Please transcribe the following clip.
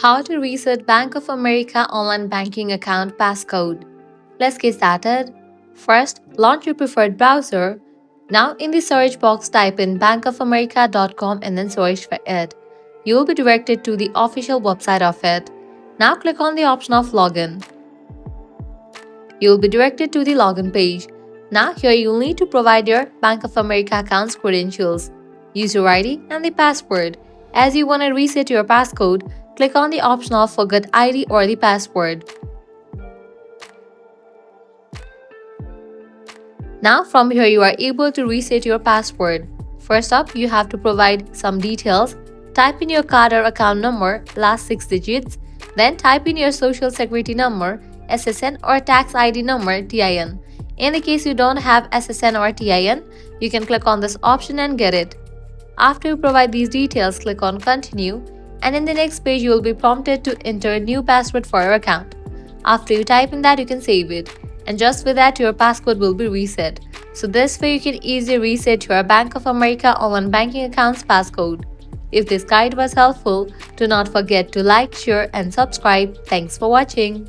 How to reset Bank of America online banking account passcode. Let's get started. First, launch your preferred browser. Now in the search box type in bankofamerica.com and then search for it. You will be directed to the official website of it. Now click on the option of login. You will be directed to the login page. Now here you will need to provide your Bank of America account's credentials, user ID and the password. As you want to reset your passcode, click on the option of Forget ID or the password. Now from here you are able to reset your password. First up, you have to provide some details. Type in your card or account number, last 6 digits, then type in your social security number, SSN or tax ID number, TIN. In the case you don't have SSN or TIN, you can click on this option and get it. After you provide these details, click on Continue, and in the next page you will be prompted to enter a new password for your account. After you type in that, you can save it, and just with that your passcode will be reset. So this way you can easily reset your Bank of America online banking account's passcode. If this guide was helpful, do not forget to like, share and subscribe. Thanks for watching.